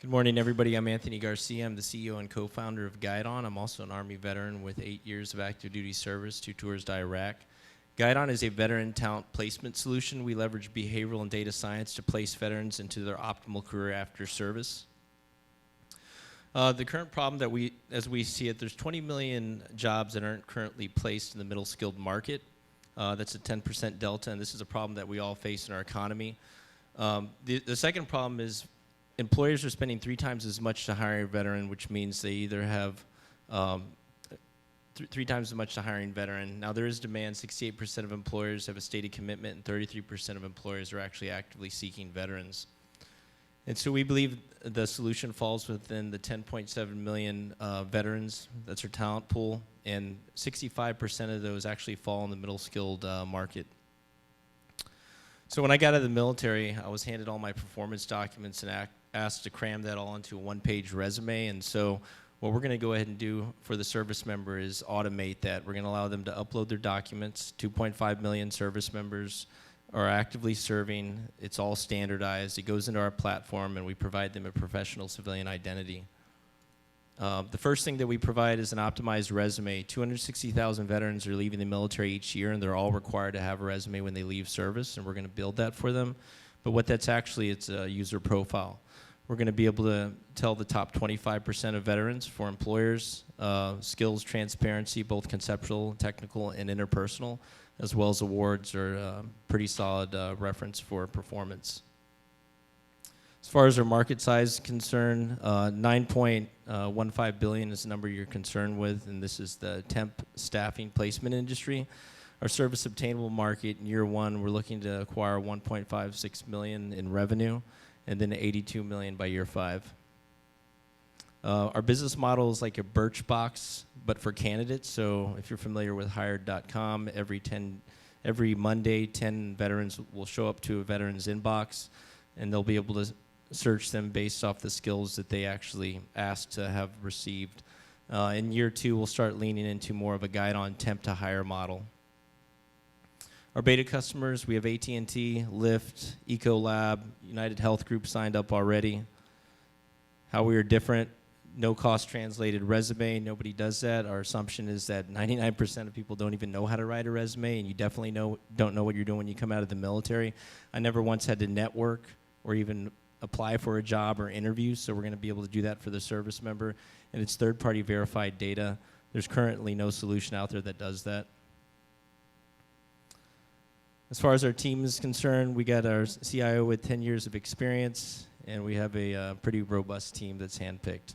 Good morning, everybody. I'm Anthony Garcia. I'm the CEO and co-founder of Guideon. I'm also an Army veteran with 8 years of active duty service, 2 tours to Iraq. Guideon is a veteran talent placement solution. We leverage behavioral and data science to place veterans into their optimal career after service. The current problem that as we see it, there's 20 million jobs that aren't currently placed in the middle skilled market. That's a 10% delta, and this is a problem that we all face in our economy. The second problem is employers are spending 3 times as much to hire a veteran, which means they either have 3 times as much to hiring a veteran. Now there is demand. 68% of employers have a stated commitment, and 33% of employers are actually actively seeking veterans. And so we believe the solution falls within the 10.7 million veterans. That's our talent pool, and 65% of those actually fall in the middle skilled market. So when I got out of the military, I was handed all my performance documents and asked to cram that all into a one-page resume. And so what we're going to go ahead and do for the service member is automate that. We're going to allow them to upload their documents. 2.5 million service members are actively serving. It's all standardized. It goes into our platform, and we provide them a professional civilian identity. The first thing that we provide is an optimized resume. 260,000 veterans are leaving the military each year, and they're all required to have a resume when they leave service, and we're going to build that for them. But what that's actually, it's a user profile. We're going to be able to tell the top 25% of veterans for employers, skills, transparency, both conceptual, technical, and interpersonal, as well as awards are pretty solid reference for performance. As far as our market size is concerned, 9.15 billion is the number you're concerned with, and this is the temp staffing placement industry. Our service obtainable market in year 1, we're looking to acquire 1.56 million in revenue, and then 82 million by year 5. Our business model is like a Birchbox, but for candidates. So if you're familiar with Hired.com, every Monday, 10 veterans will show up to a veteran's inbox, and they'll be able to search them based off the skills that they actually asked to have received. In year 2, we'll start leaning into more of a Guideon temp to hire model. Our beta customers, we have AT&T, Lyft, Ecolab, United Health Group signed up already. How we are different, no cost translated resume, nobody does that. Our assumption is that 99% of people don't even know how to write a resume, and you definitely don't know what you're doing when you come out of the military. I never once had to network or even apply for a job or interview, so we're going to be able to do that for the service member, and it's third-party verified data. There's currently no solution out there that does that. As far as our team is concerned, we got our CIO with 10 years of experience, and we have a pretty robust team that's handpicked.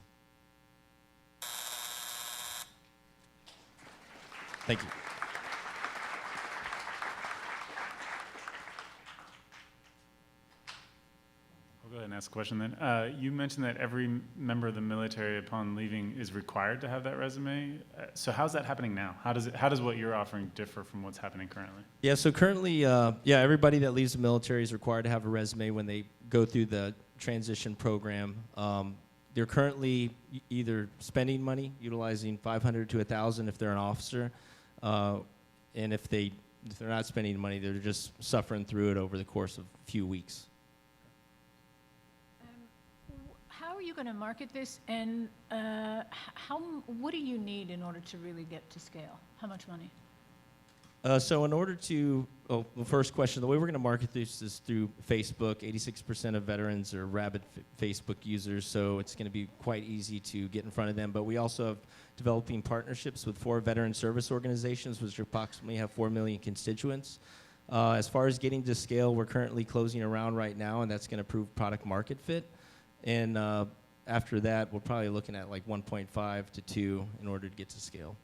Thank you. I'll go ahead and ask a question then. You mentioned that every member of the military upon leaving is required to have that resume. So how's that happening now? How does what you're offering differ from what's happening currently? Yeah, so currently, everybody that leaves the military is required to have a resume when they go through the transition program. They're currently either spending money, utilizing $500 to $1,000 if they're an officer, and if they're not spending money, they're just suffering through it over the course of a few weeks. How are you going to market this, and what do you need in order to really get to scale? How much money? So in order to, the first question, the way we're going to market this is through Facebook. 86% of veterans are rabid Facebook users, so it's going to be quite easy to get in front of them. But we also have developing partnerships with 4 veteran service organizations, which approximately have 4 million constituents. As far as getting to scale, we're currently closing a round right now, and that's going to prove product market fit. And after that, we're probably looking at like 1.5 to 2 in order to get to scale.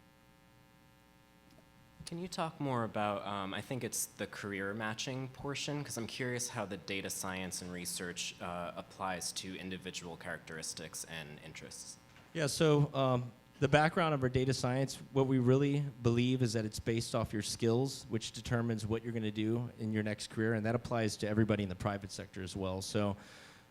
Can you talk more about, I think it's the career matching portion, because I'm curious how the data science and research applies to individual characteristics and interests. Yeah, so the background of our data science, what we really believe is that it's based off your skills, which determines what you're going to do in your next career, and that applies to everybody in the private sector as well. So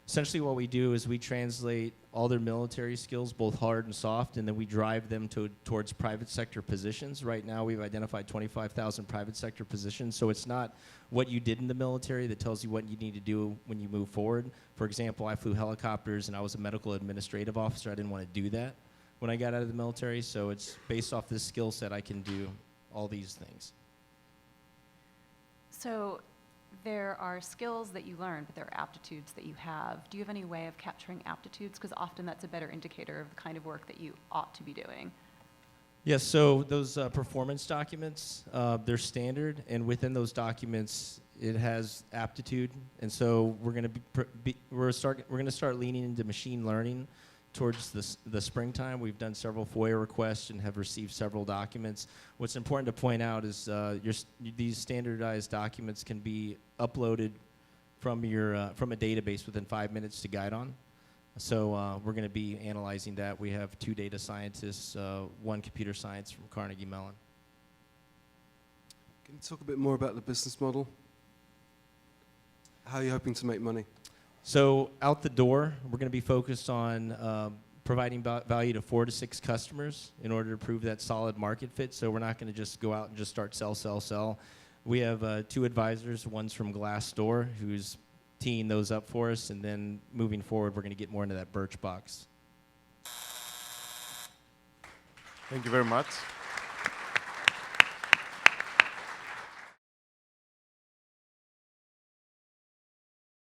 Essentially what we do is we translate all their military skills, both hard and soft, and then we drive them towards private sector positions. Right now we've identified 25,000 private sector positions, so it's not what you did in the military that tells you what you need to do when you move forward. For example, I flew helicopters and I was a medical administrative officer. I didn't want to do that when I got out of the military, so it's based off this skill set I can do all these things. So there are skills that you learn, but there are aptitudes that you have. Do you have any way of capturing aptitudes? Because often that's a better indicator of the kind of work that you ought to be doing. Yes, so those performance documents, they're standard, and within those documents, it has aptitude, and so we're going to start leaning into machine learning towards the springtime. We've done several FOIA requests and have received several documents. What's important to point out is these standardized documents can be uploaded from a database within 5 minutes to Guideon. So we're going to be analyzing that. We have 2 data scientists, 1 computer science from Carnegie Mellon. Can you talk a bit more about the business model? How are you hoping to make money? So out the door, we're going to be focused on providing value to 4 to 6 customers in order to prove that solid market fit. So we're not going to just go out and just start sell. We have 2 advisors. One's from Glassdoor, who's teeing those up for us, and then moving forward, we're going to get more into that Birchbox. Thank you very much.